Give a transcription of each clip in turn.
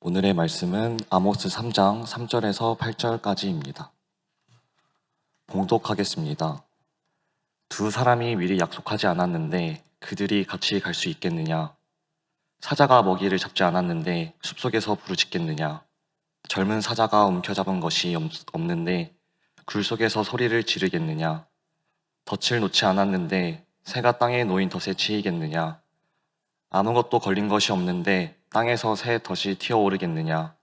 오늘의 말씀은 아모스 3장 3절에서 8절까지입니다. 봉독하겠습니다. 두 사람이 미리 약속하지 않았는데 그들이 같이 갈 수 있겠느냐? 사자가 먹이를 잡지 않았는데 숲속에서 부르짖겠느냐? 젊은 사자가 움켜잡은 것이 없는데 굴 속에서 소리를 지르겠느냐? 덫을 놓지 않았는데 새가 땅에 놓인 덫에 치이겠느냐? 아무것도 걸린 것이 없는데 땅에서 새 덫이 튀어오르겠느냐?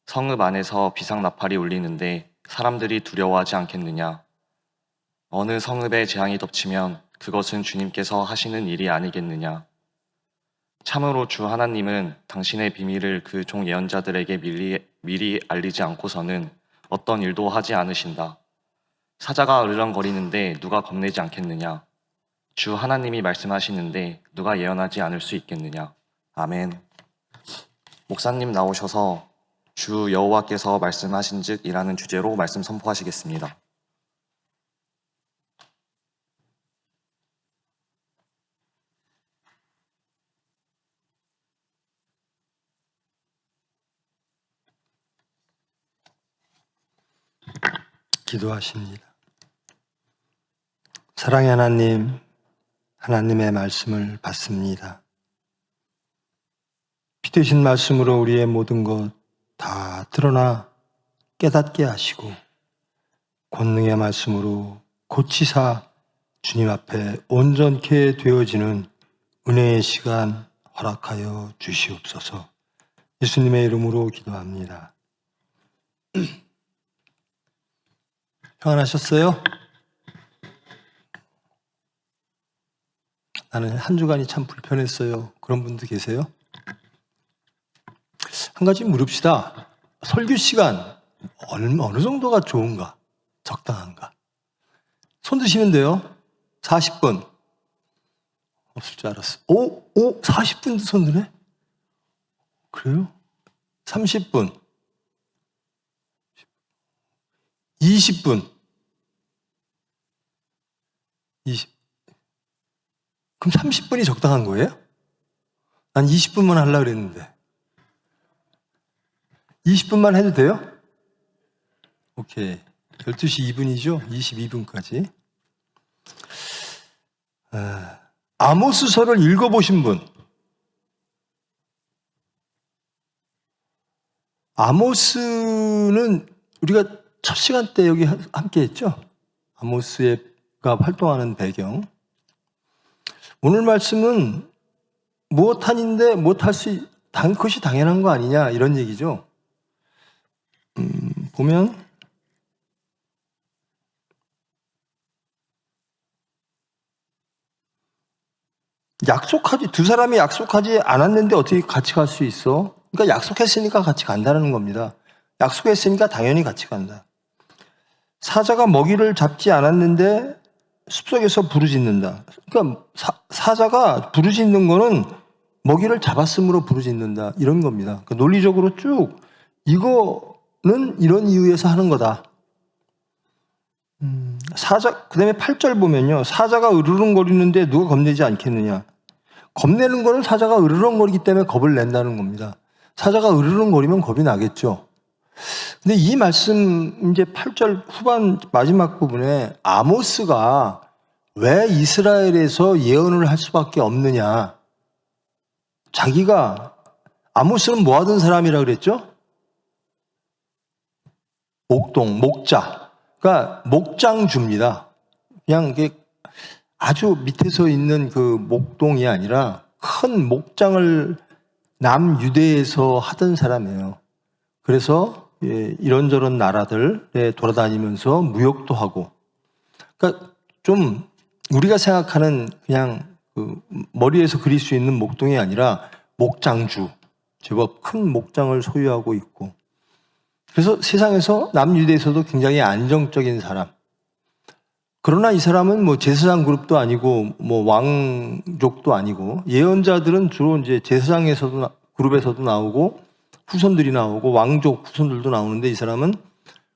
성읍 안에서 비상나팔이 울리는데 사람들이 두려워하지 않겠느냐? 어느 성읍에 재앙이 덮치면 그것은 주님께서 하시는 일이 아니겠느냐? 참으로 주 하나님은 당신의 비밀을 그 종 예언자들에게 미리 알리지 않고서는 어떤 일도 하지 않으신다. 사자가 으르렁거리는데 누가 겁내지 않겠느냐? 주 하나님이 말씀하시는데 누가 예언하지 않을 수 있겠느냐? 아멘. 목사님 나오셔서 주 여호와께서 말씀하신즉 이라는 주제로 말씀 선포하시겠습니다. 기도하십니다. 사랑의 하나님, 하나님의 말씀을 받습니다. 피 되신 말씀으로 우리의 모든 것 다 드러나 깨닫게 하시고 권능의 말씀으로 고치사 주님 앞에 온전케 되어지는 은혜의 시간 허락하여 주시옵소서. 예수님의 이름으로 기도합니다. 평안하셨어요? 나는 한 주간이 참 불편했어요. 그런 분도 계세요? 한 가지 물읍시다. 설교 시간 어느 정도가 좋은가? 적당한가? 손 드시면 돼요. 40분. 없을 줄 알았어. 40분도 손 드네? 그래요? 30분. 20분. 그럼 30분이 적당한 거예요? 난 20분만 하려고 그랬는데. 20분만 해도 돼요? 오케이. 12시 2분이죠? 22분까지. 아모스서를 읽어보신 분. 아모스는 우리가 첫 시간 때 여기 함께 했죠? 아모스가 활동하는 배경. 오늘 말씀은 무엇하는데 그것이 당연한 거 아니냐 이런 얘기죠. 보면 두 사람이 약속하지 않았는데 어떻게 같이 갈 수 있어? 그러니까 약속했으니까 같이 간다는 겁니다. 약속했으니까 당연히 같이 간다. 사자가 먹이를 잡지 않았는데 숲속에서 부르짖는다. 그러니까 사자가 부르짖는 거는 먹이를 잡았으므로 부르짖는다 이런 겁니다. 그러니까 논리적으로 쭉 이거는 이런 이유에서 하는 거다. 그다음에 8절 보면요. 사자가 으르렁거리는데 누가 겁내지 않겠느냐. 겁내는 거는 사자가 으르렁거리기 때문에 겁을 낸다는 겁니다. 사자가 으르렁거리면 겁이 나겠죠. 근데 이 말씀 이제 8절 후반 마지막 부분에 아모스가 왜 이스라엘에서 예언을 할 수밖에 없느냐. 자기가 아모스는 뭐 하던 사람이라 그랬죠? 목자. 그러니까 목장주입니다. 그냥 이게 아주 밑에서 있는 그 목동이 아니라 큰 목장을 남유대에서 하던 사람이에요. 그래서 이런저런 나라들에 돌아다니면서 무역도 하고. 그러니까 좀 우리가 생각하는 그냥 그 머리에서 그릴 수 있는 목동이 아니라 목장주. 제법 큰 목장을 소유하고 있고. 그래서 세상에서 남유대에서도 굉장히 안정적인 사람. 그러나 이 사람은 뭐 제사장 그룹도 아니고 뭐 왕족도 아니고 예언자들은 주로 이제 제사장에서도 그룹에서도 나오고 후손들이 나오고 왕족 후손들도 나오는데 이 사람은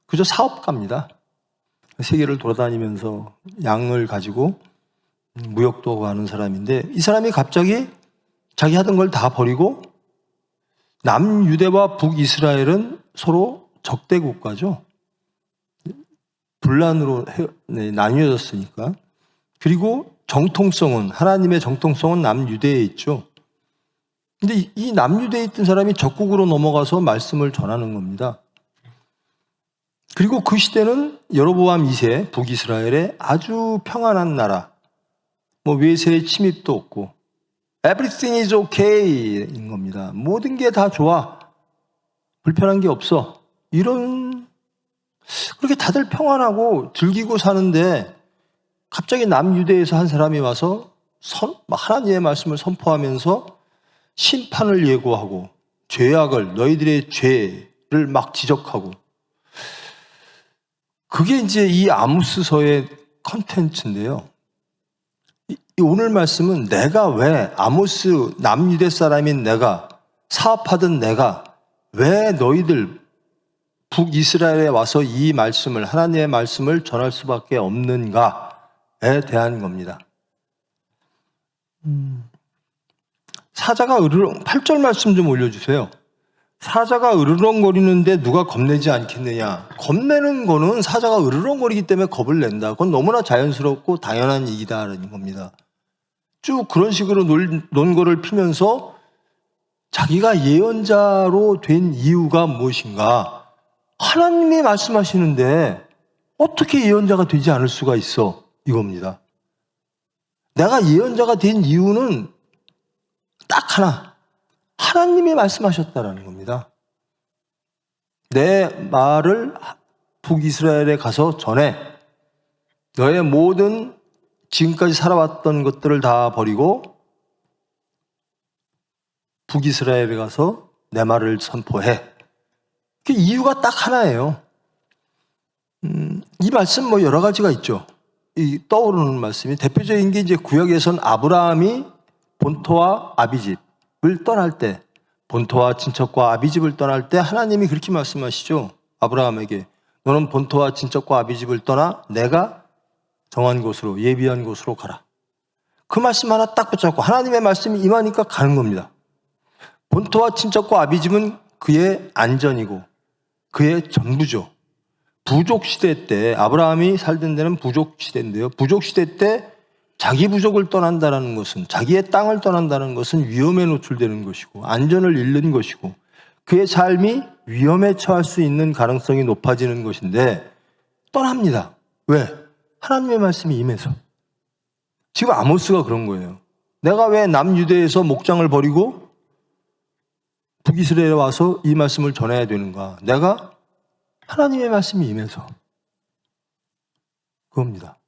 그저 사업가입니다. 세계를 돌아다니면서 양을 가지고 무역도 하고 하는 사람인데 이 사람이 갑자기 자기 하던 걸 다 버리고 남유대와 북이스라엘은 서로 적대 국가죠. 분란으로 나뉘어졌으니까. 그리고 정통성은, 하나님의 정통성은 남유대에 있죠. 근데 이 남유대에 있던 사람이 적국으로 넘어가서 말씀을 전하는 겁니다. 그리고 그 시대는 여로보암 2세 북이스라엘의 아주 평안한 나라, 뭐 외세의 침입도 없고 everything is okay인 겁니다. 모든 게 다 좋아, 불편한 게 없어, 이런, 그렇게 다들 평안하고 즐기고 사는데 갑자기 남유대에서 한 사람이 와서 하나님의 말씀을 선포하면서 심판을 예고하고 죄악을, 너희들의 죄를 막 지적하고, 그게 이제 이 아모스서의 컨텐츠인데요. 오늘 말씀은 내가 왜, 아모스 남유대 사람인 내가, 사업하던 내가 왜 너희들 북이스라엘에 와서 이 말씀을, 하나님의 말씀을 전할 수밖에 없는가에 대한 겁니다. 사자가 8절 말씀 좀 올려주세요. 사자가 으르렁거리는데 누가 겁내지 않겠느냐. 겁내는 거는 사자가 으르렁거리기 때문에 겁을 낸다. 그건 너무나 자연스럽고 당연한 얘기다라는 겁니다. 쭉 그런 식으로 논거를 피면서 자기가 예언자로 된 이유가 무엇인가. 하나님이 말씀하시는데 어떻게 예언자가 되지 않을 수가 있어, 이겁니다. 내가 예언자가 된 이유는 딱 하나, 하나님이 말씀하셨다라는 겁니다. 내 말을 북이스라엘에 가서 전해. 너의 모든 지금까지 살아왔던 것들을 다 버리고 북이스라엘에 가서 내 말을 선포해. 그 이유가 딱 하나예요. 이 말씀 뭐 여러 가지가 있죠. 이 떠오르는 말씀이 대표적인 게 이제 구약에선 아브라함이 본토와 아비집을 떠날 때, 본토와 친척과 아비집을 떠날 때 하나님이 그렇게 말씀하시죠. 아브라함에게 너는 본토와 친척과 아비집을 떠나 내가 정한 곳으로, 예비한 곳으로 가라. 그 말씀 하나 딱 붙잡고 하나님의 말씀이 임하니까 가는 겁니다. 본토와 친척과 아비집은 그의 안전이고 그의 전부죠. 부족시대 때, 아브라함이 살던 데는 부족시대인데요. 부족시대 때 자기 부족을 떠난다는 것은, 자기의 땅을 떠난다는 것은 위험에 노출되는 것이고 안전을 잃는 것이고 그의 삶이 위험에 처할 수 있는 가능성이 높아지는 것인데 떠납니다. 왜? 하나님의 말씀이 임해서. 지금 아모스가 그런 거예요. 내가 왜 남유대에서 목장을 버리고 북이스라엘에 와서 이 말씀을 전해야 되는가? 내가 하나님의 말씀이 임해서. 그겁니다.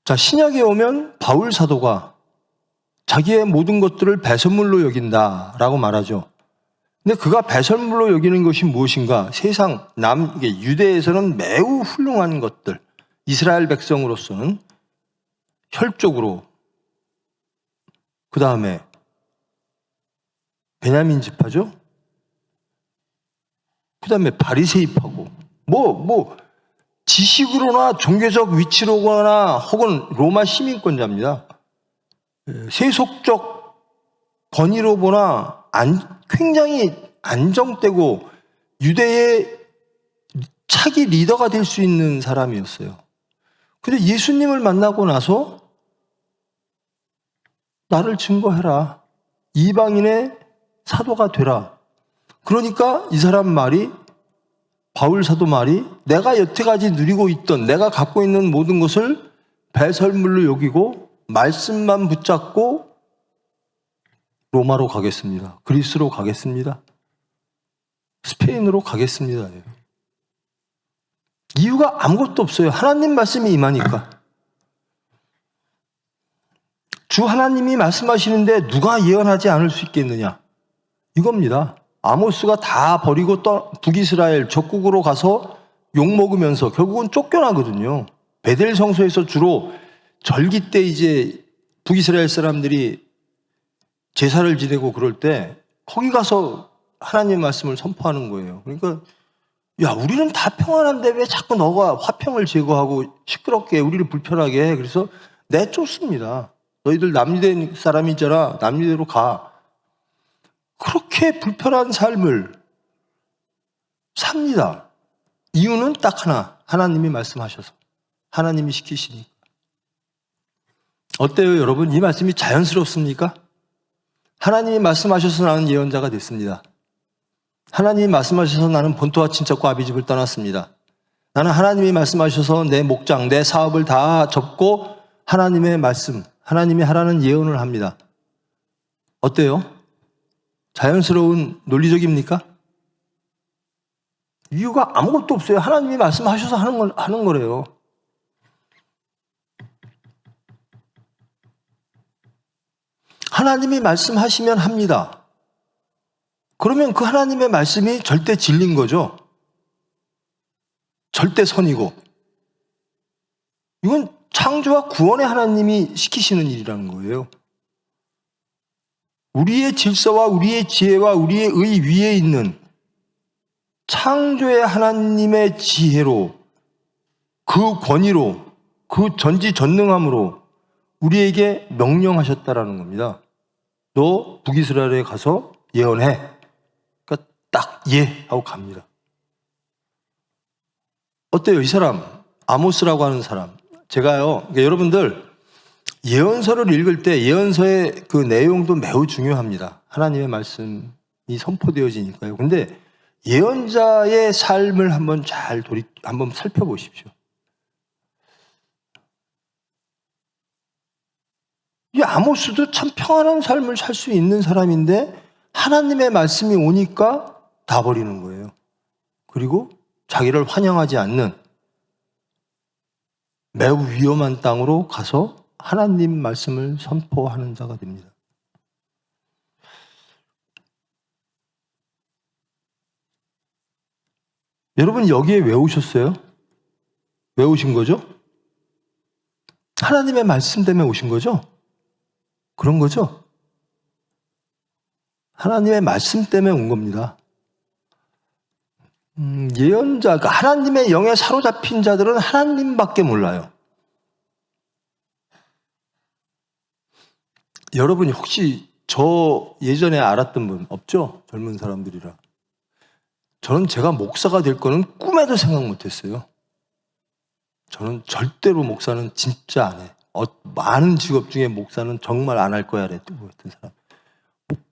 자, 신약에 오면 바울 사도가 자기의 모든 것들을 배설물로 여긴다라고 말하죠. 근데 그가 배설물로 여기는 것이 무엇인가? 세상 유대에서는 매우 훌륭한 것들, 이스라엘 백성으로서는 혈족으로, 그 다음에 베냐민 지파죠. 그 다음에 바리새인파고, 지식으로나 종교적 위치로거나 혹은 로마 시민권자입니다. 세속적 권위로 보나 굉장히 안정되고 유대의 차기 리더가 될 수 있는 사람이었어요. 근데 예수님을 만나고 나서 나를 증거해라. 이방인의 사도가 되라. 그러니까 이 사람 말이, 바울 사도 말이, 내가 여태까지 누리고 있던, 내가 갖고 있는 모든 것을 배설물로 여기고 말씀만 붙잡고 로마로 가겠습니다. 그리스로 가겠습니다. 스페인으로 가겠습니다. 이유가 아무것도 없어요. 하나님 말씀이 임하니까. 주 하나님이 말씀하시는데 누가 예언하지 않을 수 있겠느냐, 이겁니다. 아모스가 다 버리고 북이스라엘 적국으로 가서 욕먹으면서 결국은 쫓겨나거든요. 베델 성소에서 주로 절기 때 이제 북이스라엘 사람들이 제사를 지내고 그럴 때 거기 가서 하나님의 말씀을 선포하는 거예요. 그러니까 야, 우리는 다 평안한데 왜 자꾸 너가 화평을 제거하고 시끄럽게 우리를 불편하게 해. 그래서 내쫓습니다. 너희들 남유대 사람이잖아. 남유대로 가. 그렇게 그렇게 불편한 삶을 삽니다. 이유는 딱 하나. 하나님이 말씀하셔서. 하나님이 시키시니까. 어때요, 여러분? 이 말씀이 자연스럽습니까? 하나님이 말씀하셔서 나는 예언자가 됐습니다. 하나님이 말씀하셔서 나는 본토와 친척과 아비집을 떠났습니다. 나는 하나님이 말씀하셔서 내 목장, 내 사업을 다 접고 하나님의 말씀, 하나님이 하라는 예언을 합니다. 어때요? 자연스러운 논리적입니까? 이유가 아무것도 없어요. 하나님이 말씀하셔서 하는 거래요. 하나님이 말씀하시면 합니다. 그러면 그 하나님의 말씀이 절대 진리인 거죠. 절대 선이고. 이건 창조와 구원의 하나님이 시키시는 일이라는 거예요. 우리의 질서와 우리의 지혜와 우리의 의 위에 있는 창조의 하나님의 지혜로, 그 권위로, 그 전지전능함으로 우리에게 명령하셨다라는 겁니다. 너 북이스라엘에 가서 예언해. 그러니까 딱 예 하고 갑니다. 어때요? 이 사람, 아모스라고 하는 사람. 제가요, 그러니까 여러분들 예언서를 읽을 때 예언서의 그 내용도 매우 중요합니다. 하나님의 말씀이 선포되어지니까요. 근데 예언자의 삶을 한번 한번 살펴보십시오. 이 아모스도 참 평안한 삶을 살 수 있는 사람인데 하나님의 말씀이 오니까 다 버리는 거예요. 그리고 자기를 환영하지 않는 매우 위험한 땅으로 가서 하나님 말씀을 선포하는 자가 됩니다. 여러분 여기에 왜 오셨어요? 왜 오신 거죠? 하나님의 말씀 때문에 오신 거죠? 그런 거죠? 하나님의 말씀 때문에 온 겁니다. 예언자, 하나님의 영에 사로잡힌 자들은 하나님밖에 몰라요. 여러분이 혹시 저 예전에 알았던 분 없죠? 젊은 사람들이라. 저는 제가 목사가 될 거는 꿈에도 생각 못했어요. 저는 절대로 목사는 진짜 안 해. 많은 직업 중에 목사는 정말 안 할 거야 그랬던 사람.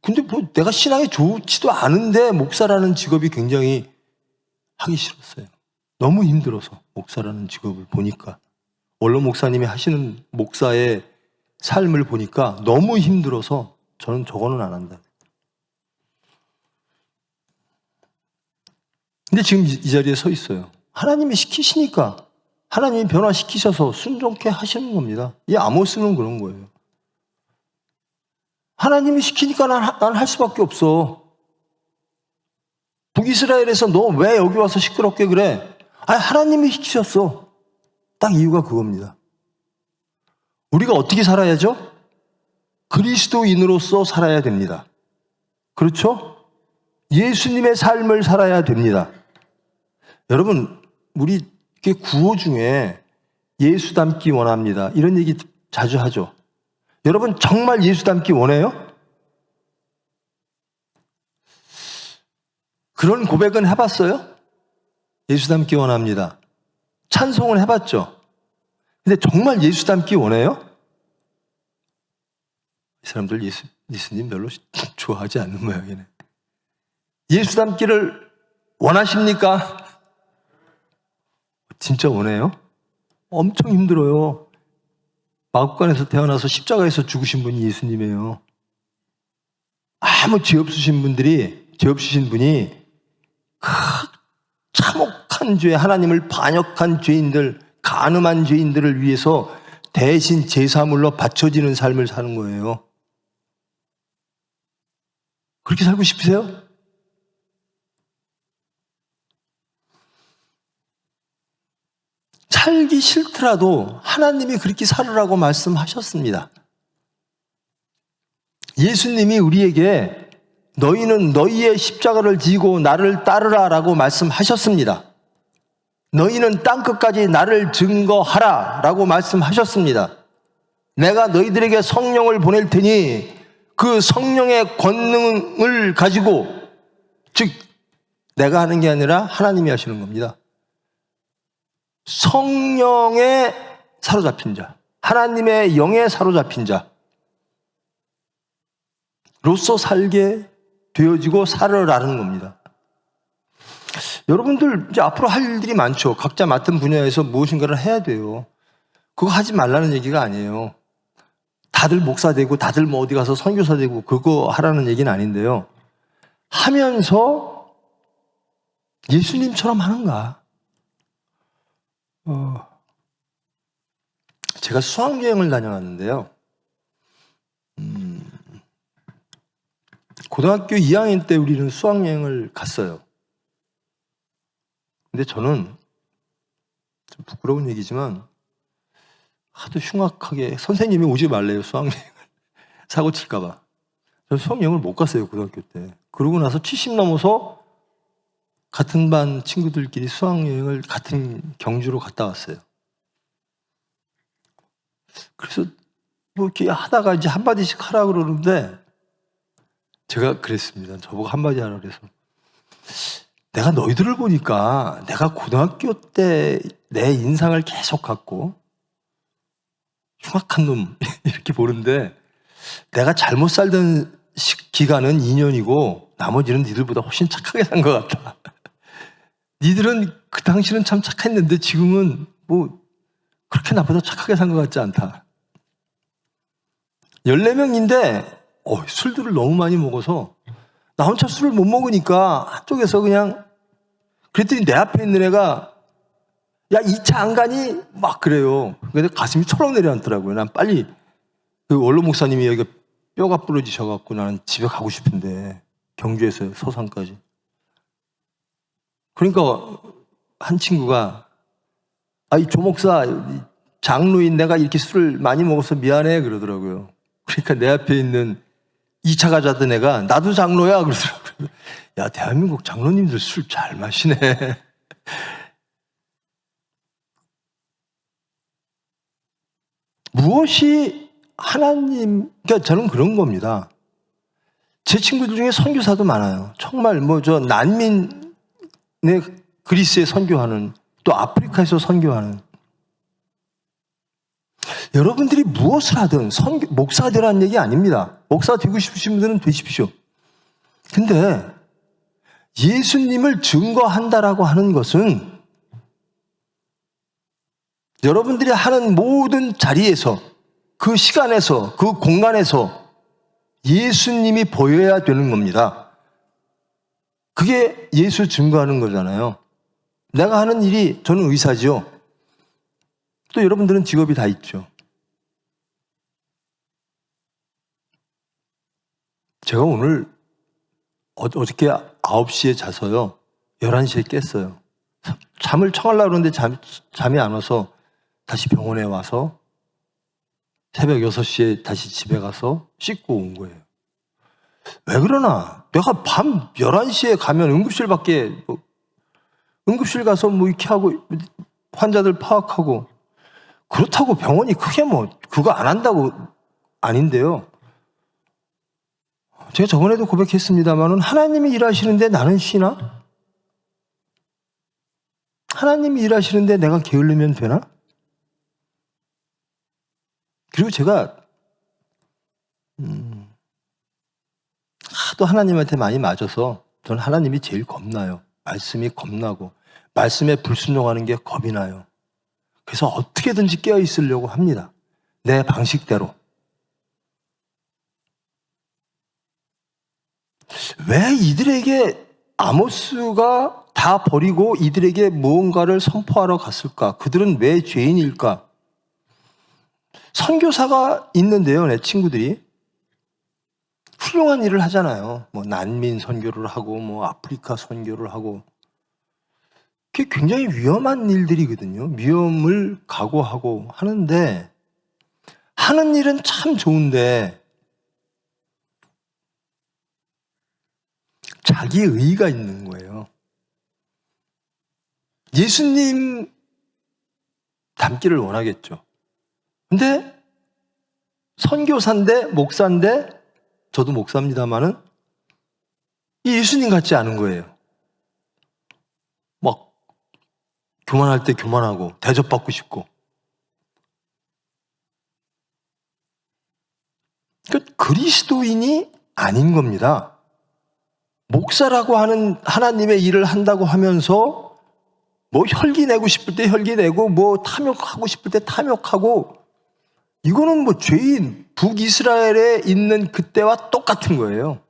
근데 뭐 내가 신앙이 좋지도 않은데 목사라는 직업이 굉장히 하기 싫었어요. 너무 힘들어서 목사라는 직업을 보니까. 원로 목사님이 하시는 목사의 삶을 보니까 너무 힘들어서 저는 저거는 안 한다. 근데 지금 이 자리에 서 있어요. 하나님이 시키시니까 하나님이 변화시키셔서 순종케 하시는 겁니다. 이 아모스는 그런 거예요. 하나님이 시키니까 난 할 수밖에 없어. 북이스라엘에서 너 왜 여기 와서 시끄럽게 그래? 아니 하나님이 시키셨어. 딱 이유가 그겁니다. 우리가 어떻게 살아야죠? 그리스도인으로서 살아야 됩니다. 그렇죠? 예수님의 삶을 살아야 됩니다. 여러분, 우리 구호 중에 예수 닮기 원합니다. 이런 얘기 자주 하죠. 여러분, 정말 예수 닮기 원해요? 그런 고백은 해봤어요? 예수 닮기 원합니다. 찬송을 해봤죠? 근데 정말 예수 닮기 원해요? 이 사람들 예수님 별로 좋아하지 않는 모양이네. 예수 닮기를 원하십니까? 진짜 원해요? 엄청 힘들어요. 마국간에서 태어나서 십자가에서 죽으신 분이 예수님이에요. 아무 죄 없으신 분이 그 참혹한 죄, 하나님을 반역한 죄인들, 간음한 죄인들을 위해서 대신 제사물로 바쳐지는 삶을 사는 거예요. 그렇게 살고 싶으세요? 살기 싫더라도 하나님이 그렇게 살으라고 말씀하셨습니다. 예수님이 우리에게 너희는 너희의 십자가를 지고 나를 따르라 라고 말씀하셨습니다. 너희는 땅끝까지 나를 증거하라 라고 말씀하셨습니다. 내가 너희들에게 성령을 보낼 테니 그 성령의 권능을 가지고, 즉 내가 하는 게 아니라 하나님이 하시는 겁니다. 성령에 사로잡힌 자, 하나님의 영에 사로잡힌 자로서 살게 되어지고 살아라는 겁니다. 여러분들 이제 앞으로 할 일들이 많죠. 각자 맡은 분야에서 무엇인가를 해야 돼요. 그거 하지 말라는 얘기가 아니에요. 다들 목사 되고 다들 뭐 어디 가서 선교사 되고 그거 하라는 얘기는 아닌데요. 하면서 예수님처럼 하는가? 제가 수학여행을 다녀왔는데요. 고등학교 2학년 때 우리는 수학여행을 갔어요. 근데 저는 좀 부끄러운 얘기지만 하도 흉악하게 선생님이 오지 말래요, 수학여행을. 사고 칠까 봐. 저는 수학여행을 못 갔어요, 고등학교 때. 그러고 나서 70 넘어서 같은 반 친구들끼리 수학여행을 같은 경주로 갔다 왔어요. 그래서 뭐 이렇게 하다가 이제 한마디씩 하라 그러는데 제가 그랬습니다. 저보고 한마디 하라 그래서. 내가 너희들을 보니까 내가 고등학교 때 내 인상을 계속 갖고 흉악한 놈 이렇게 보는데 내가 잘못 살던 기간은 2년이고 나머지는 니들보다 훨씬 착하게 산 것 같다. 니들은 그 당시는 참 착했는데 지금은 뭐 그렇게 나보다 착하게 산 것 같지 않다. 14명인데 술들을 너무 많이 먹어서 나 혼자 술을 못 먹으니까 한쪽에서 그냥 그랬더니 내 앞에 있는 애가 야, 2차 안 가니? 막 그래요. 근데 가슴이 철렁 내려앉더라고요. 난 빨리 그 원로 목사님이 여기가 뼈가 부러지셔갖고 나는 집에 가고 싶은데 경주에서 서산까지. 그러니까 한 친구가 이 조 목사 장로인 내가 이렇게 술을 많이 먹어서 미안해 그러더라고요. 그러니까 내 앞에 있는 2차 가자던 애가 나도 장로야 그러더라고요. 야, 대한민국 장로님들 술 잘 마시네. 무엇이 하나님, 그러니까 저는 그런 겁니다. 제 친구들 중에 선교사도 많아요. 정말 난민의 그리스에 선교하는, 또 아프리카에서 선교하는. 여러분들이 무엇을 하든 목사 되라는 얘기 아닙니다. 목사 되고 싶으신 분들은 되십시오. 근데 예수님을 증거한다라고 하는 것은 여러분들이 하는 모든 자리에서, 그 시간에서, 그 공간에서 예수님이 보여야 되는 겁니다. 그게 예수 증거하는 거잖아요. 내가 하는 일이, 저는 의사죠. 또 여러분들은 직업이 다 있죠. 제가 오늘 어저께 9시에 자서요 11시에 깼어요. 잠을 청하려고 그러는데 잠이 안 와서 다시 병원에 와서 새벽 6시에 다시 집에 가서 씻고 온 거예요. 왜 그러나? 내가 밤 11시에 가면 응급실 가서 이렇게 하고 환자들 파악하고, 그렇다고 병원이 크게 그거 안 한다고 아닌데요. 제가 저번에도 고백했습니다만은 하나님이 일하시는데 나는 쉬나? 하나님이 일하시는데 내가 게을르면 되나? 그리고 제가 하도 하나님한테 많이 맞아서 저는 하나님이 제일 겁나요. 말씀이 겁나고 말씀에 불순종하는 게 겁이 나요. 그래서 어떻게든지 깨어 있으려고 합니다. 내 방식대로. 왜 이들에게 아모스가 다 버리고 이들에게 무언가를 선포하러 갔을까? 그들은 왜 죄인일까? 선교사가 있는데요, 내 친구들이. 훌륭한 일을 하잖아요. 난민 선교를 하고, 아프리카 선교를 하고. 그게 굉장히 위험한 일들이거든요. 위험을 각오하고 하는데, 하는 일은 참 좋은데, 자기 의의가 있는 거예요. 예수님 닮기를 원하겠죠. 근데 선교사인데 목사인데 저도 목사입니다마는 이 예수님 같지 않은 거예요. 막 교만할 때 교만하고 대접받고 싶고. 그러니까 그리스도인이 아닌 겁니다. 목사라고 하는 하나님의 일을 한다고 하면서 뭐 혈기 내고 싶을 때 혈기 내고 뭐 탐욕하고 싶을 때 탐욕하고, 이거는 뭐 죄인 북이스라엘에 있는 그때와 똑같은 거예요.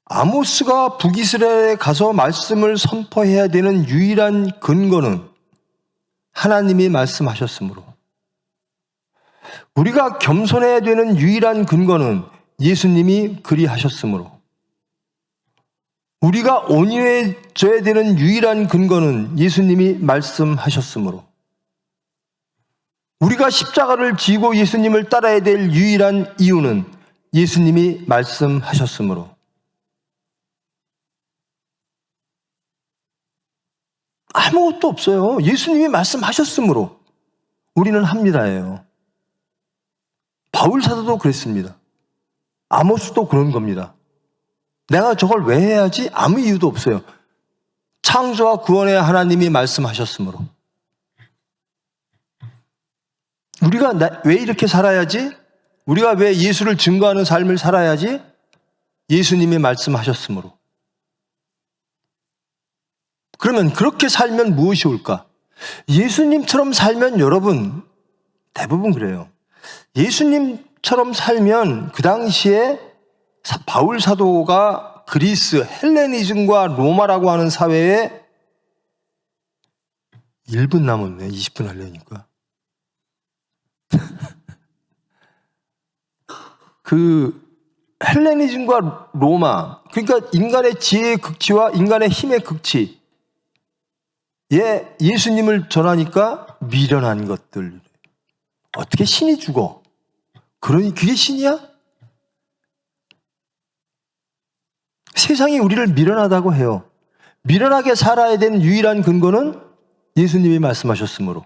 아모스가 북이스라엘에 가서 말씀을 선포해야 되는 유일한 근거는 하나님이 말씀하셨으므로, 우리가 겸손해야 되는 유일한 근거는 예수님이 그리하셨으므로, 우리가 온유해져야 되는 유일한 근거는 예수님이 말씀하셨으므로, 우리가 십자가를 지고 예수님을 따라야 될 유일한 이유는 예수님이 말씀하셨으므로, 아무것도 없어요. 예수님이 말씀하셨으므로 우리는 합니다예요. 바울 사도도 그랬습니다. 아모스도 그런 겁니다. 내가 저걸 왜 해야지? 아무 이유도 없어요. 창조와 구원의 하나님이 말씀하셨으므로. 우리가 왜 이렇게 살아야지? 우리가 왜 예수를 증거하는 삶을 살아야지? 예수님이 말씀하셨으므로. 그러면 그렇게 살면 무엇이 올까? 예수님처럼 살면, 여러분 대부분 그래요. 예수님처럼 살면 그 당시에 바울 사도가 그리스 헬레니즘과 로마라고 하는 사회에 1분 남았네. 20분 하려니까. 그 헬레니즘과 로마, 그러니까 인간의 지혜의 극치와 인간의 힘의 극치, 예수님을 전하니까 미련한 것들. 어떻게 신이 죽어? 그러니 그게 신이야? 세상이 우리를 미련하다고 해요. 미련하게 살아야 되는 유일한 근거는 예수님이 말씀하셨으므로.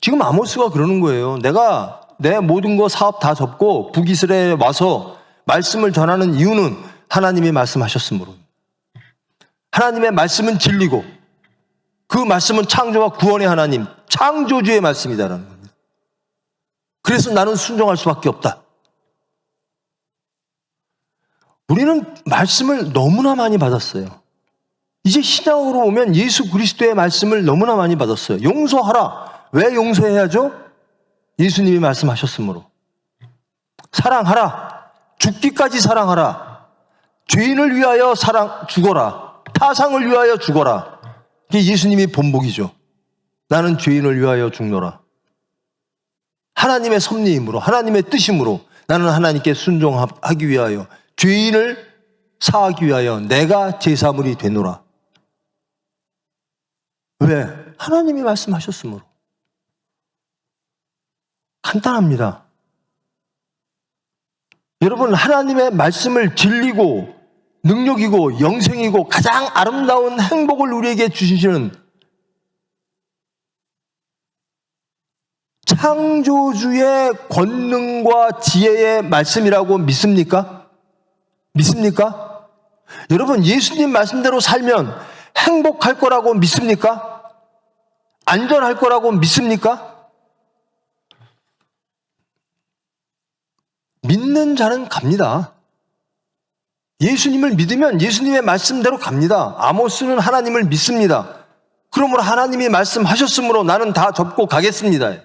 지금 아모스가 그러는 거예요. 내가 내 모든 거 사업 다 접고 북이스라엘에 와서 말씀을 전하는 이유는 하나님이 말씀하셨으므로. 하나님의 말씀은 진리고 그 말씀은 창조와 구원의 하나님, 창조주의 말씀이다라는 겁니다. 그래서 나는 순종할 수밖에 없다. 우리는 말씀을 너무나 많이 받았어요. 이제 신약으로 오면 예수 그리스도의 말씀을 너무나 많이 받았어요. 용서하라. 왜 용서해야죠? 예수님이 말씀하셨으므로. 사랑하라. 죽기까지 사랑하라. 죄인을 위하여 죽어라. 타상을 위하여 죽어라. 이게 예수님이 본보기죠. 나는 죄인을 위하여 죽노라. 하나님의 섭리임으로, 하나님의 뜻임으로 나는 하나님께 순종하기 위하여, 죄인을 사하기 위하여 내가 제사물이 되노라. 왜? 하나님이 말씀하셨으므로. 간단합니다. 여러분, 하나님의 말씀을 진리고 능력이고 영생이고 가장 아름다운 행복을 우리에게 주시는 창조주의 권능과 지혜의 말씀이라고 믿습니까? 믿습니까? 여러분, 예수님 말씀대로 살면 행복할 거라고 믿습니까? 안전할 거라고 믿습니까? 믿는 자는 갑니다. 예수님을 믿으면 예수님의 말씀대로 갑니다. 아모스는 하나님을 믿습니다. 그러므로 하나님이 말씀하셨으므로 나는 다 접고 가겠습니다.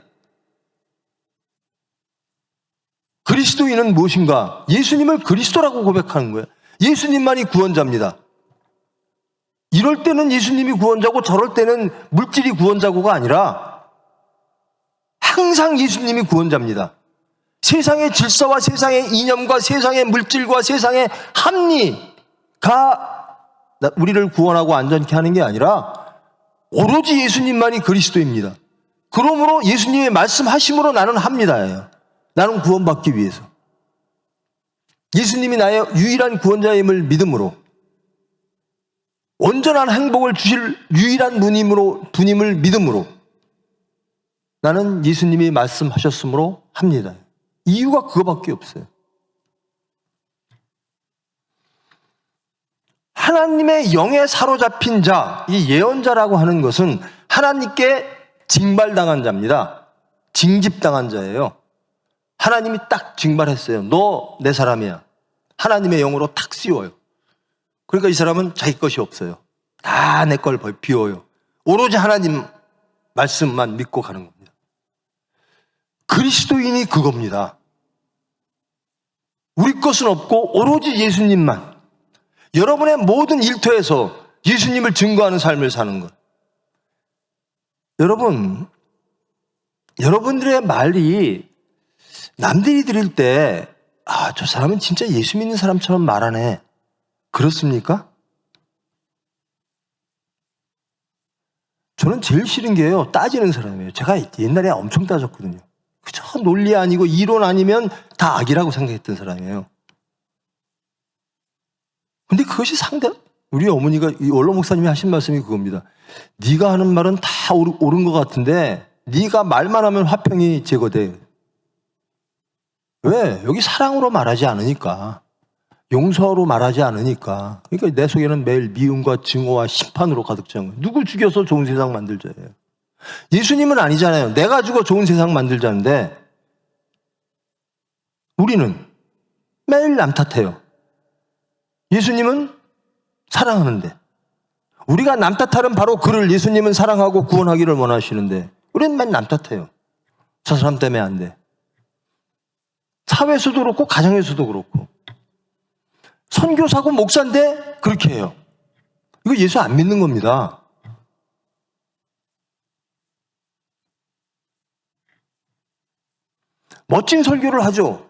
그리스도인은 무엇인가? 예수님을 그리스도라고 고백하는 거예요. 예수님만이 구원자입니다. 이럴 때는 예수님이 구원자고 저럴 때는 물질이 구원자고가 아니라 항상 예수님이 구원자입니다. 세상의 질서와 세상의 이념과 세상의 물질과 세상의 합리가 우리를 구원하고 안전케 하는 게 아니라 오로지 예수님만이 그리스도입니다. 그러므로 예수님의 말씀하심으로 나는 합니다예요. 나는 구원받기 위해서. 예수님이 나의 유일한 구원자임을 믿음으로, 온전한 행복을 주실 유일한 분임을 믿음으로, 나는 예수님이 말씀하셨으므로 합니다. 이유가 그거밖에 없어요. 하나님의 영에 사로잡힌 자, 이 예언자라고 하는 것은 하나님께 징발당한 자입니다. 징집당한 자예요. 하나님이 딱 징발했어요. 너 내 사람이야. 하나님의 영으로 탁 씌워요. 그러니까 이 사람은 자기 것이 없어요. 다 내 걸 비워요. 오로지 하나님 말씀만 믿고 가는 겁니다. 그리스도인이 그겁니다. 우리 것은 없고 오로지 예수님만. 여러분의 모든 일터에서 예수님을 증거하는 삶을 사는 것. 여러분, 여러분들의 말이 남들이 들을 때, 아, 저 사람은 진짜 예수 믿는 사람처럼 말하네. 그렇습니까? 저는 제일 싫은 게요, 따지는 사람이에요. 제가 옛날에 엄청 따졌거든요. 그저 논리 아니고 이론 아니면 다 악이라고 생각했던 사람이에요. 근데 그것이 우리 어머니가, 이 원로 목사님이 하신 말씀이 그겁니다. 네가 하는 말은 다 옳은 것 같은데 네가 말만 하면 화평이 제거돼. 왜? 여기 사랑으로 말하지 않으니까. 용서로 말하지 않으니까. 그러니까 내 속에는 매일 미움과 증오와 심판으로 가득 찬 거예요. 누구 죽여서 좋은 세상 만들자예요. 예수님은 아니잖아요. 내가 죽어 좋은 세상 만들자는데 우리는 매일 남 탓해요. 예수님은 사랑하는데, 우리가 남 탓하는 바로 그를 예수님은 사랑하고 구원하기를 원하시는데 우리는 맨 남 탓해요. 저 사람 때문에 안 돼. 사회에서도 그렇고 가정에서도 그렇고. 선교사고 목사인데 그렇게 해요. 이거 예수 안 믿는 겁니다. 멋진 설교를 하죠.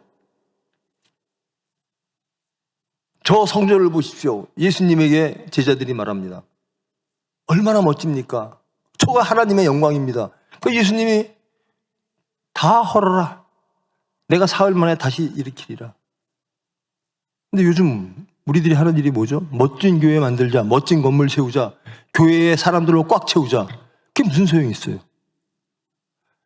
저 성전을 보십시오. 예수님에게 제자들이 말합니다. 얼마나 멋집니까? 저가 하나님의 영광입니다. 그 예수님이 다 헐어라. 내가 사흘 만에 다시 일으키리라. 근데 요즘 우리들이 하는 일이 뭐죠? 멋진 교회 만들자, 멋진 건물 세우자, 교회에 사람들로 꽉 채우자. 그게 무슨 소용이 있어요?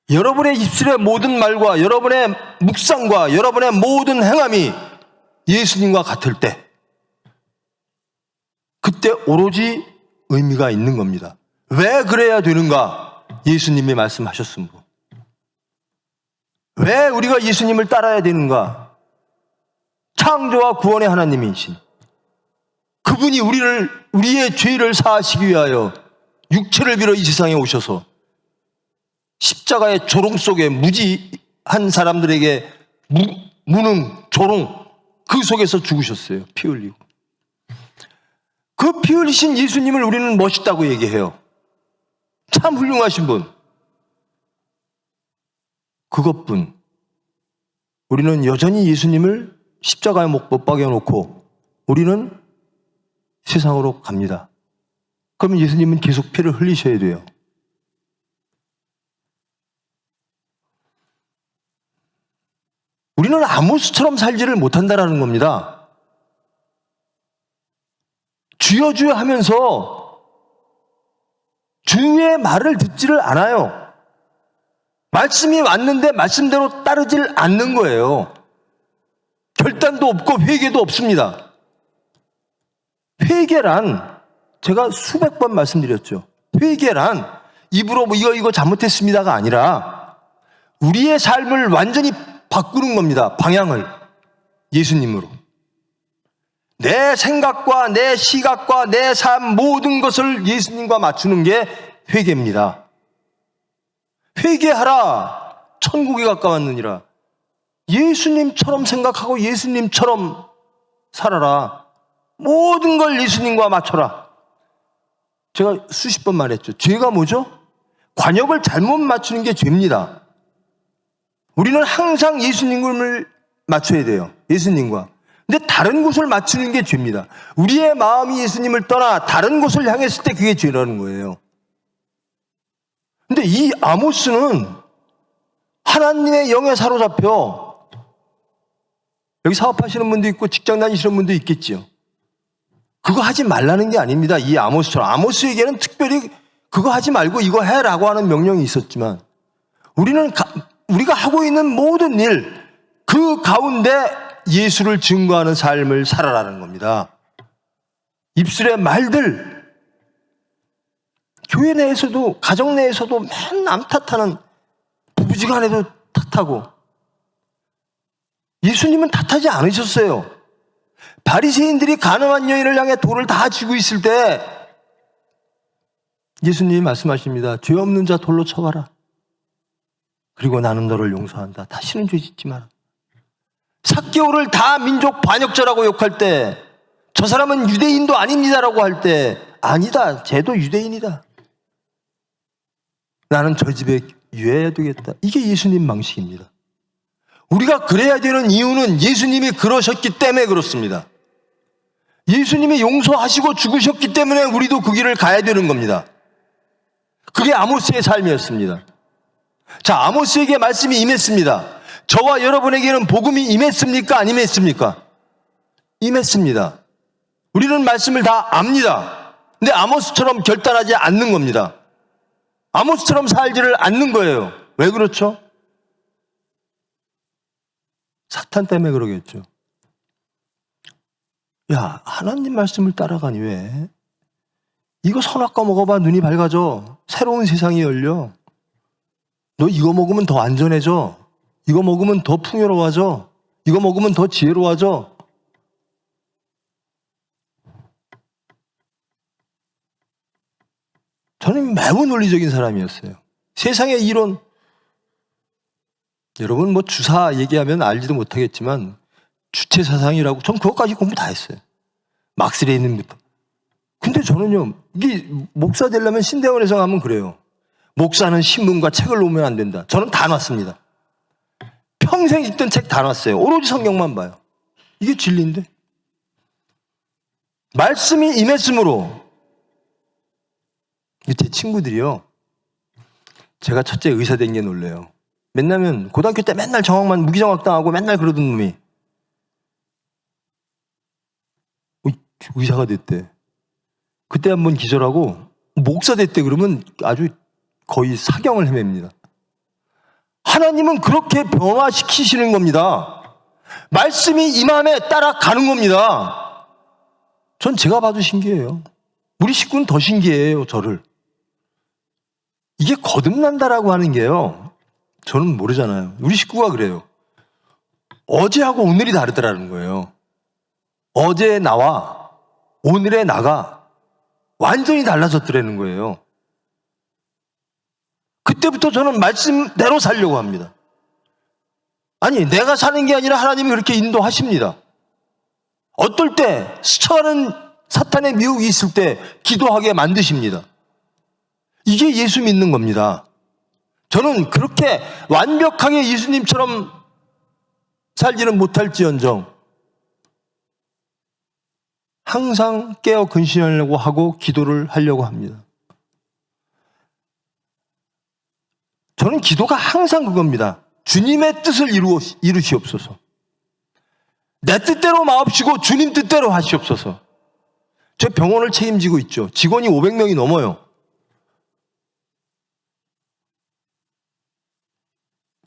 여러분의 입술의 모든 말과 여러분의 묵상과 여러분의 모든 행함이 예수님과 같을 때, 그때 오로지 의미가 있는 겁니다. 왜 그래야 되는가? 예수님이 말씀하셨으므로. 왜 우리가 예수님을 따라야 되는가? 창조와 구원의 하나님이신 그분이 우리의 죄를 사하시기 위하여 육체를 빌어 이 세상에 오셔서 십자가의 조롱 속에 무지한 사람들에게 무능, 조롱, 그 속에서 죽으셨어요. 피 흘리고. 그 피 흘리신 예수님을 우리는 멋있다고 얘기해요. 참 훌륭하신 분. 그것뿐. 우리는 여전히 예수님을 십자가에 못 박여놓고 우리는 세상으로 갑니다. 그러면 예수님은 계속 피를 흘리셔야 돼요. 우리는 아모스처럼 살지를 못한다라는 겁니다. 주여 주여 하면서 주의 말을 듣지를 않아요. 말씀이 왔는데 말씀대로 따르질 않는 거예요. 결단도 없고 회개도 없습니다. 회개란 제가 수백 번 말씀드렸죠. 회개란 입으로 뭐 이거 잘못했습니다가 아니라 우리의 삶을 완전히 바꾸는 겁니다. 방향을 예수님으로. 내 생각과 내 시각과 내 삶 모든 것을 예수님과 맞추는 게 회개입니다. 회개하라. 천국에 가까웠느니라. 예수님처럼 생각하고 예수님처럼 살아라. 모든 걸 예수님과 맞춰라. 제가 수십 번 말했죠. 죄가 뭐죠? 관역을 잘못 맞추는 게 죄입니다. 우리는 항상 예수님을 맞춰야 돼요. 예수님과. 근데 다른 곳을 맞추는 게 죄입니다. 우리의 마음이 예수님을 떠나 다른 곳을 향했을 때 그게 죄라는 거예요. 근데 이 아모스는 하나님의 영에 사로잡혀, 여기 사업하시는 분도 있고 직장 다니시는 분도 있겠죠. 그거 하지 말라는 게 아닙니다. 이 아모스처럼. 아모스에게는 특별히 그거 하지 말고 이거 해라고 하는 명령이 있었지만 우리가 하고 있는 모든 일, 그 가운데 예수를 증거하는 삶을 살아라는 겁니다. 입술의 말들, 교회 내에서도, 가정 내에서도 맨 남 탓하는, 부부지간에도 탓하고, 예수님은 탓하지 않으셨어요. 바리새인들이 가늠한 여인을 향해 돌을 다 쥐고 있을 때 예수님이 말씀하십니다. 죄 없는 자 돌로 쳐봐라. 그리고 나는 너를 용서한다. 다시는 죄 짓지 마라. 삭개오를 다 민족 반역자라고 욕할 때, 저 사람은 유대인도 아닙니다라고 할 때, 아니다, 쟤도 유대인이다. 나는 저 집에 유해해야 되겠다. 이게 예수님 방식입니다. 우리가 그래야 되는 이유는 예수님이 그러셨기 때문에 그렇습니다. 예수님이 용서하시고 죽으셨기 때문에 우리도 그 길을 가야 되는 겁니다. 그게 아모스의 삶이었습니다. 자, 아모스에게 말씀이 임했습니다. 저와 여러분에게는 복음이 임했습니까? 안 임했습니까? 임했습니다. 우리는 말씀을 다 압니다. 근데 아모스처럼 결단하지 않는 겁니다. 아모스처럼 살지를 않는 거예요. 왜 그렇죠? 사탄 때문에 그러겠죠. 야, 하나님 말씀을 따라가니 왜? 이거 선악과 먹어봐 눈이 밝아져. 새로운 세상이 열려. 너 이거 먹으면 더 안전해져. 이거 먹으면 더 풍요로워져. 이거 먹으면 더 지혜로워져. 저는 매우 논리적인 사람이었어요. 세상의 이론, 여러분 뭐 주사 얘기하면 알지도 못하겠지만 주체사상이라고 전 그것까지 공부 다 했어요. 막스 레닌부터. 근데 저는요, 이게 목사 되려면 신대원에서 가면 그래요. 목사는 신문과 책을 놓으면 안 된다. 저는 다 놨습니다. 평생 읽던 책 다 놨어요. 오로지 성경만 봐요. 이게 진리인데. 말씀이 임했으므로 제 친구들이요, 제가 첫째 의사 된 게 놀래요. 맨날면 고등학교 때 맨날 정학만 무기정학 당하고 맨날 그러던 놈이 의사가 됐대. 그때 한번 기절하고 목사 됐대. 그러면 아주 거의 사경을 헤맵니다. 하나님은 그렇게 변화시키시는 겁니다. 말씀이 임함에 따라가는 겁니다. 전 제가 봐도 신기해요. 우리 식구는 더 신기해요, 저를. 이게 거듭난다라고 하는 게요, 저는 모르잖아요. 우리 식구가 그래요. 어제하고 오늘이 다르더라는 거예요. 어제의 나와 오늘의 나가 완전히 달라졌더라는 거예요. 그때부터 저는 말씀대로 살려고 합니다. 아니, 내가 사는 게 아니라 하나님이 그렇게 인도하십니다. 어떨 때 스쳐가는 사탄의 미혹이 있을 때 기도하게 만드십니다. 이게 예수 믿는 겁니다. 저는 그렇게 완벽하게 예수님처럼 살지는 못할지언정 항상 깨어 근신하려고 하고 기도를 하려고 합니다. 저는 기도가 항상 그겁니다. 주님의 뜻을 이루시옵소서. 내 뜻대로 마옵시고 주님 뜻대로 하시옵소서. 저 병원을 책임지고 있죠. 직원이 500명이 넘어요.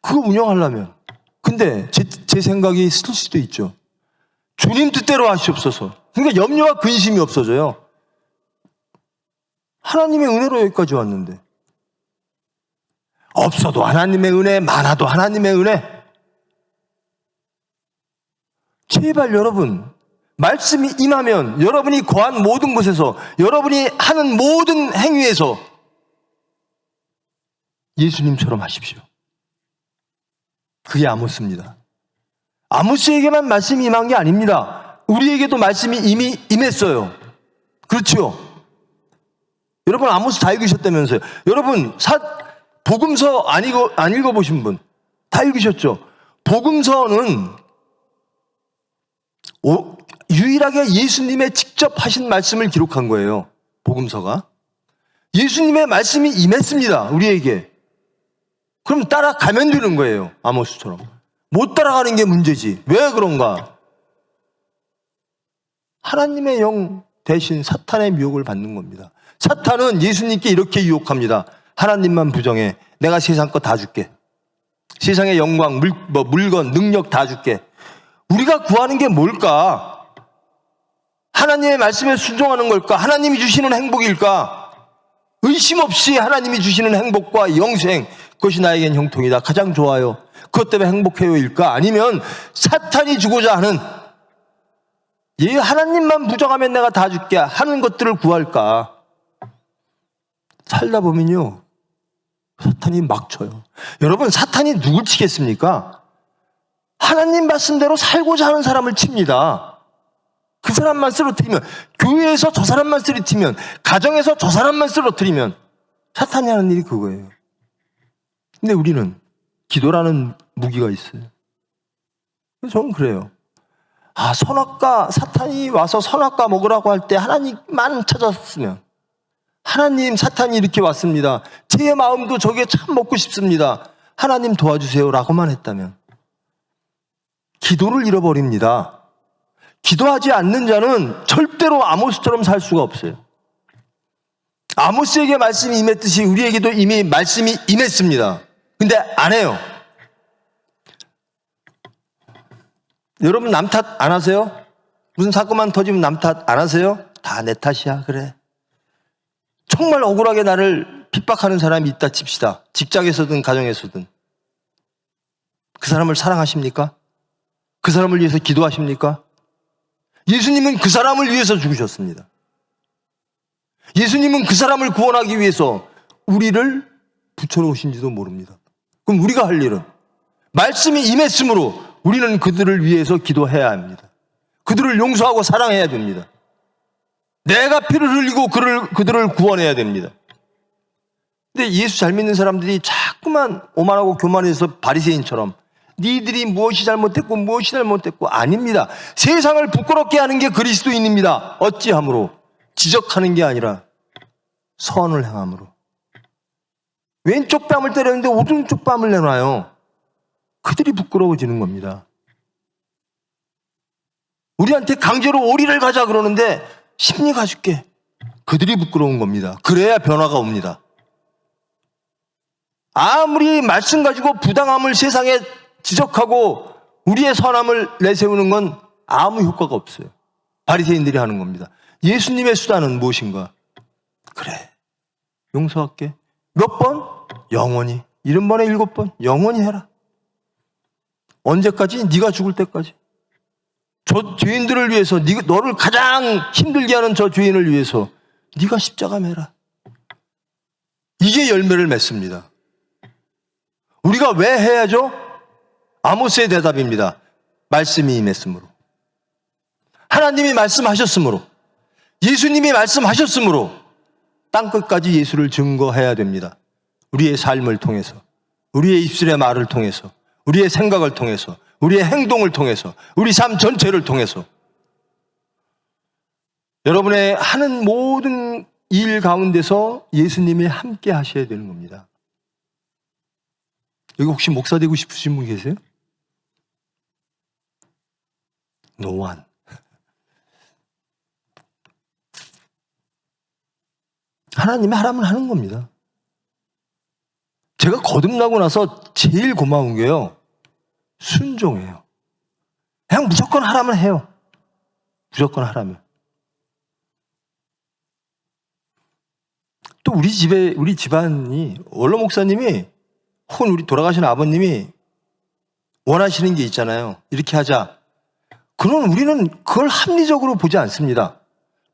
그거 운영하려면. 근데 제 생각이 있을 수도 있죠. 주님 뜻대로 하시옵소서. 그러니까 염려와 근심이 없어져요. 하나님의 은혜로 여기까지 왔는데. 없어도 하나님의 은혜, 많아도 하나님의 은혜. 제발 여러분, 말씀이 임하면 여러분이 거한 모든 곳에서, 여러분이 하는 모든 행위에서 예수님처럼 하십시오. 그게 아모스입니다. 아모스에게만 말씀이 임한 게 아닙니다. 우리에게도 말씀이 이미 임했어요. 그렇죠? 여러분 아모스 다 읽으셨다면서요. 여러분 복음서 안 읽어보신 분 다 읽으셨죠? 복음서는 유일하게 예수님의 직접 하신 말씀을 기록한 거예요. 복음서가. 예수님의 말씀이 임했습니다. 우리에게. 그럼 따라가면 되는 거예요. 아모스처럼. 못 따라가는 게 문제지. 왜 그런가? 하나님의 영 대신 사탄의 미혹을 받는 겁니다. 사탄은 예수님께 이렇게 유혹합니다. 하나님만 부정해. 내가 세상 거 다 줄게. 세상의 영광, 물건, 능력 다 줄게. 우리가 구하는 게 뭘까? 하나님의 말씀에 순종하는 걸까? 하나님이 주시는 행복일까? 의심 없이 하나님이 주시는 행복과 영생, 그것이 나에겐 형통이다. 가장 좋아요. 그것 때문에 행복해요일까? 아니면 사탄이 주고자 하는 하나님만 부정하면 내가 다 줄게 하는 것들을 구할까? 살다 보면요, 사탄이 막 쳐요. 여러분, 사탄이 누굴 치겠습니까? 하나님 말씀대로 살고자 하는 사람을 칩니다. 그 사람만 쓰러뜨리면, 교회에서 저 사람만 쓰러뜨리면, 가정에서 저 사람만 쓰러뜨리면 사탄이 하는 일이 그거예요. 근데 우리는 기도라는 무기가 있어요. 저는 그래요. 선악과, 사탄이 와서 선악과 먹으라고 할 때 하나님만 찾았으면, 하나님, 사탄이 이렇게 왔습니다. 제 마음도 저게 참 먹고 싶습니다. 하나님 도와주세요 라고만 했다면 기도를 잃어버립니다. 기도하지 않는 자는 절대로 아모스처럼 살 수가 없어요. 아모스에게 말씀이 임했듯이 우리에게도 이미 말씀이 임했습니다. 근데 안 해요. 여러분 남 탓 안 하세요? 무슨 사건만 터지면 남 탓 안 하세요? 다 내 탓이야. 그래. 정말 억울하게 나를 핍박하는 사람이 있다 칩시다. 직장에서든 가정에서든. 그 사람을 사랑하십니까? 그 사람을 위해서 기도하십니까? 예수님은 그 사람을 위해서 죽으셨습니다. 예수님은 그 사람을 구원하기 위해서 우리를 붙여놓으신지도 모릅니다. 그럼 우리가 할 일은 말씀이 임했으므로 우리는 그들을 위해서 기도해야 합니다. 그들을 용서하고 사랑해야 됩니다. 내가 피를 흘리고 그들을 구원해야 됩니다. 근데 예수 잘 믿는 사람들이 자꾸만 오만하고 교만해서 바리새인처럼 니들이 무엇이 잘못됐고 아닙니다. 세상을 부끄럽게 하는 게 그리스도인입니다. 어찌함으로? 지적하는 게 아니라 선을 행함으로. 왼쪽 뺨을 때렸는데 오른쪽 뺨을 내놔요. 그들이 부끄러워지는 겁니다. 우리한테 강제로 오리를 가자 그러는데 심리 가줄게. 그들이 부끄러운 겁니다. 그래야 변화가 옵니다. 아무리 말씀 가지고 부당함을 세상에 지적하고 우리의 선함을 내세우는 건 아무 효과가 없어요. 바리새인들이 하는 겁니다. 예수님의 수단은 무엇인가? 그래, 용서할게. 몇 번? 영원히. 70번에 7번? 영원히 해라. 언제까지? 네가 죽을 때까지. 저 죄인들을 위해서, 너를 가장 힘들게 하는 저 죄인을 위해서 네가 십자가 매라. 이게 열매를 맺습니다. 우리가 왜 해야죠? 아모스의 대답입니다. 말씀이 임했으므로. 하나님이 말씀하셨으므로. 예수님이 말씀하셨으므로 땅끝까지 예수를 증거해야 됩니다. 우리의 삶을 통해서, 우리의 입술의 말을 통해서, 우리의 생각을 통해서, 우리의 행동을 통해서, 우리 삶 전체를 통해서 여러분의 하는 모든 일 가운데서 예수님이 함께 하셔야 되는 겁니다. 여기 혹시 목사 되고 싶으신 분 계세요? 노안. 하나님이 하라면 하는 겁니다. 제가 거듭나고 나서 제일 고마운 게요, 순종해요. 그냥 무조건 하라면 해요. 무조건 하라면. 또 우리 집안이, 원로 목사님이 혹은 우리 돌아가신 아버님이 원하시는 게 있잖아요. 이렇게 하자. 그럼 우리는 그걸 합리적으로 보지 않습니다.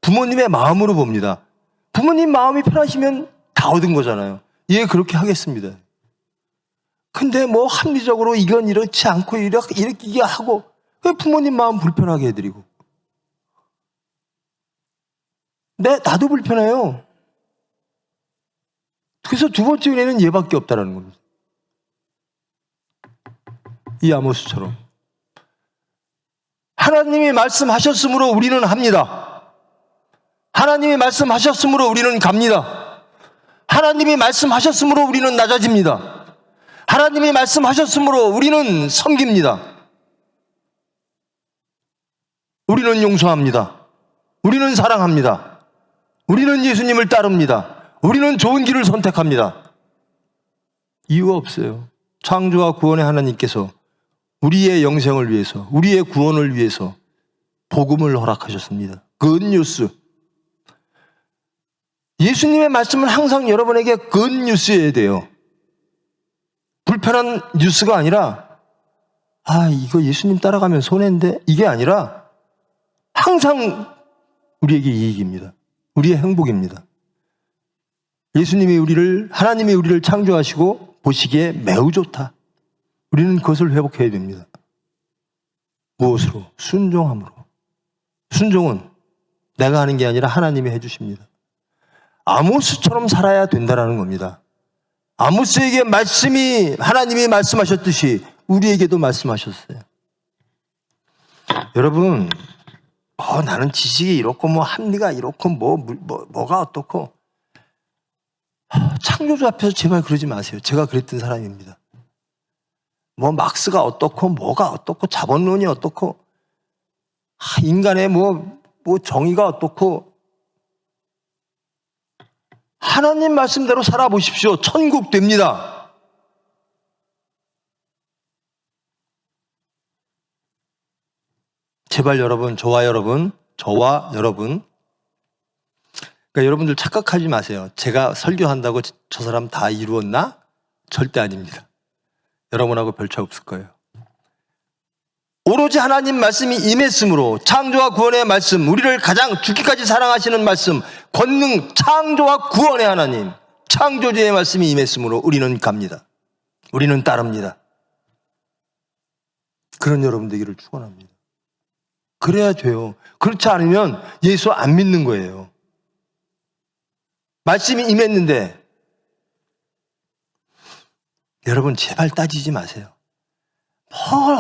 부모님의 마음으로 봅니다. 부모님 마음이 편하시면 다 얻은 거잖아요. 예, 그렇게 하겠습니다. 근데 뭐 합리적으로 이건 이렇지 않고 이렇게 하고 부모님 마음 불편하게 해드리고. 네, 나도 불편해요. 그래서 두 번째 은혜는 얘밖에 없다라는 겁니다. 이 아모스처럼 하나님이 말씀하셨으므로 우리는 합니다. 하나님이 말씀하셨으므로 우리는 갑니다. 하나님이 말씀하셨으므로 우리는 낮아집니다. 하나님이 말씀하셨으므로 우리는 섬깁니다. 우리는 용서합니다. 우리는 사랑합니다. 우리는 예수님을 따릅니다. 우리는 좋은 길을 선택합니다. 이유가 없어요. 창조와 구원의 하나님께서 우리의 영생을 위해서, 우리의 구원을 위해서 복음을 허락하셨습니다. 굿뉴스. 예수님의 말씀은 항상 여러분에게 굿뉴스여야 돼요. 불편한 뉴스가 아니라 이거 예수님 따라가면 손해인데, 이게 아니라 항상 우리에게 이익입니다. 우리의 행복입니다. 하나님이 우리를 창조하시고 보시기에 매우 좋다. 우리는 그것을 회복해야 됩니다. 무엇으로? 순종함으로. 순종은 내가 하는 게 아니라 하나님이 해주십니다. 아모스처럼 살아야 된다는 겁니다. 아모스에게 하나님이 말씀하셨듯이 우리에게도 말씀하셨어요. 여러분, 나는 지식이 이렇고 합리가 이렇고 뭐가 어떻고, 창조주 앞에서 제발 그러지 마세요. 제가 그랬던 사람입니다. 막스가 어떻고 뭐가 어떻고 자본론이 어떻고 인간의 정의가 어떻고, 하나님 말씀대로 살아보십시오. 천국 됩니다. 제발 저와 여러분, 그러니까 여러분들 착각하지 마세요. 제가 설교한다고 저 사람 다 이루었나? 절대 아닙니다. 여러분하고 별 차이 없을 거예요. 오로지 하나님 말씀이 임했으므로, 창조와 구원의 말씀, 우리를 가장 죽기까지 사랑하시는 말씀, 권능, 창조와 구원의 하나님, 창조주의 말씀이 임했으므로 우리는 갑니다. 우리는 따릅니다. 그런 여러분 되기를 축원합니다. 그래야 돼요. 그렇지 않으면 예수 안 믿는 거예요. 말씀이 임했는데, 여러분 제발 따지지 마세요.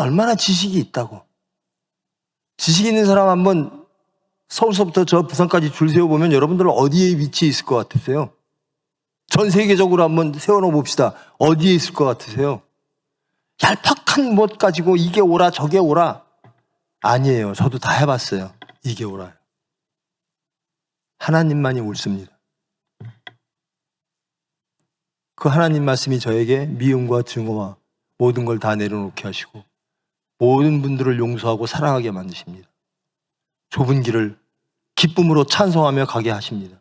얼마나 지식이 있다고. 지식 있는 사람 한번 서울서부터 저 부산까지 줄 세워보면 여러분들 어디에 위치해 있을 것 같으세요? 전 세계적으로 한번 세워놓어 봅시다. 어디에 있을 것 같으세요? 얄팍한 못 가지고 이게 오라 저게 오라. 아니에요. 저도 다 해봤어요. 이게 오라요. 하나님만이 옳습니다. 그 하나님 말씀이 저에게 미움과 증오와 모든 걸 다 내려놓게 하시고 모든 분들을 용서하고 사랑하게 만드십니다. 좁은 길을 기쁨으로 찬송하며 가게 하십니다.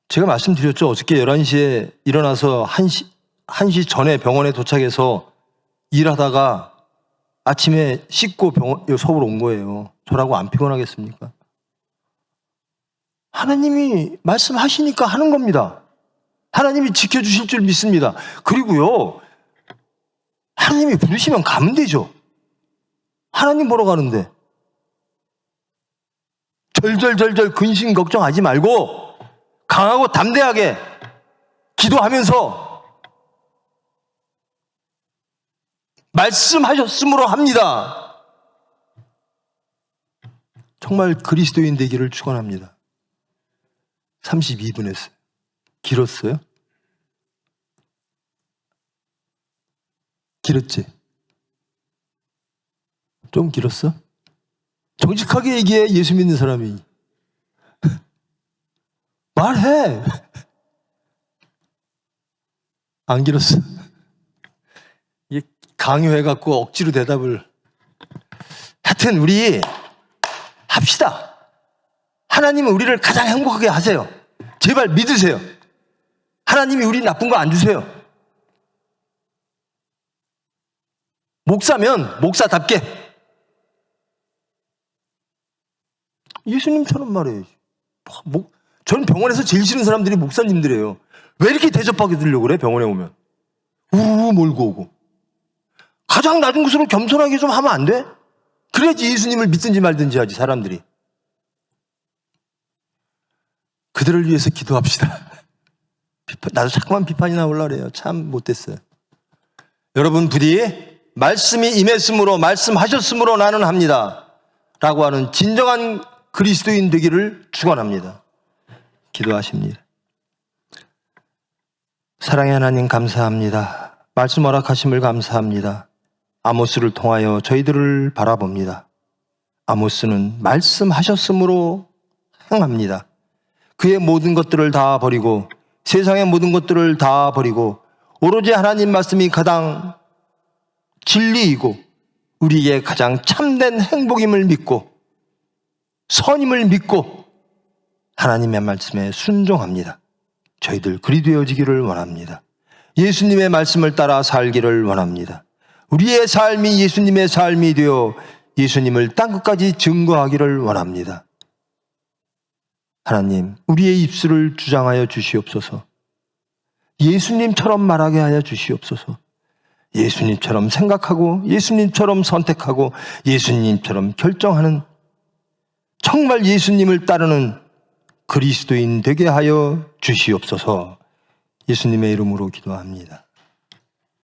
제가 말씀드렸죠. 어저께 11시에 일어나서 1시 전에 병원에 도착해서 일하다가 아침에 씻고 서울 온 거예요. 저라고 안 피곤하겠습니까? 하나님이 말씀하시니까 하는 겁니다. 하나님이 지켜주실 줄 믿습니다. 그리고요, 하나님이 부르시면 가면 되죠. 하나님 보러 가는데 절절절절 근심 걱정하지 말고 강하고 담대하게 기도하면서 말씀하셨으므로 합니다. 정말 그리스도인 되기를 축원합니다. 32분 했어요. 길었어요? 길었지? 좀 길었어? 정직하게 얘기해. 예수 믿는 사람이 말해. 안 길었어. 이게 강요해갖고 억지로 대답을. 하여튼 우리 합시다. 하나님은 우리를 가장 행복하게 하세요. 제발 믿으세요. 하나님이 우리 나쁜 거 안 주세요. 목사면 목사답게 예수님처럼 말해야지. 저는 병원에서 제일 싫은 사람들이 목사님들이에요. 왜 이렇게 대접하게 들려고 그래? 병원에 오면 우르르 몰고 오고. 가장 낮은 곳으로 겸손하게 좀 하면 안 돼? 그래야지 예수님을 믿든지 말든지 하지. 사람들이. 그들을 위해서 기도합시다. 나도 자꾸만 비판이 나오려고 그래요. 참 못됐어요. 여러분 부디 말씀이 임했으므로 말씀하셨으므로 나는 합니다 라고 하는 진정한 그리스도인 되기를 축원합니다. 기도하십니다. 사랑의 하나님 감사합니다. 말씀 허락하심을 감사합니다. 아모스를 통하여 저희들을 바라봅니다. 아모스는 말씀하셨으므로 행합니다. 그의 모든 것들을 다 버리고 세상의 모든 것들을 다 버리고 오로지 하나님 말씀이 가장 진리이고 우리에게 가장 참된 행복임을 믿고 선임을 믿고 하나님의 말씀에 순종합니다. 저희들 그리 되어지기를 원합니다. 예수님의 말씀을 따라 살기를 원합니다. 우리의 삶이 예수님의 삶이 되어 예수님을 땅끝까지 증거하기를 원합니다. 하나님, 우리의 입술을 주장하여 주시옵소서. 예수님처럼 말하게 하여 주시옵소서. 예수님처럼 생각하고 예수님처럼 선택하고 예수님처럼 결정하는 정말 예수님을 따르는 그리스도인 되게 하여 주시옵소서. 예수님의 이름으로 기도합니다.